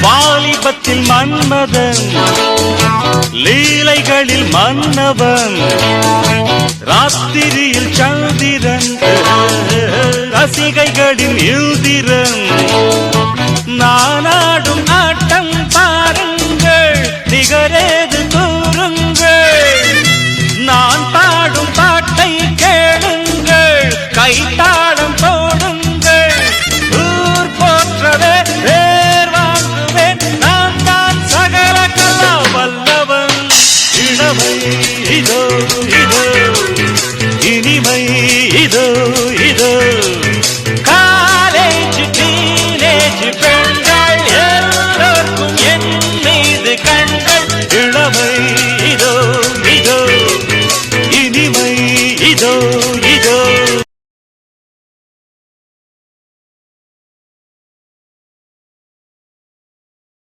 வாலிபத்தில் மன்மதன் லீலைகளில் மன்னவன் ராத்திரியில் சந்திரன் ரசிகைகளின் இந்திரன் நானாடும் ஆட்டம் பாருங்கள் நிகரேது கூறுங்கள் நான் பாடும் பாட்டை கேளுங்கள் கைத்தாளம் போடுங்கள் ஊர் போற்றவே பேர் வாங்குவேன் நான் தான் சகல கலா வல்லவன் இளமை இதோ இதோ இனிமை இதோ இதோ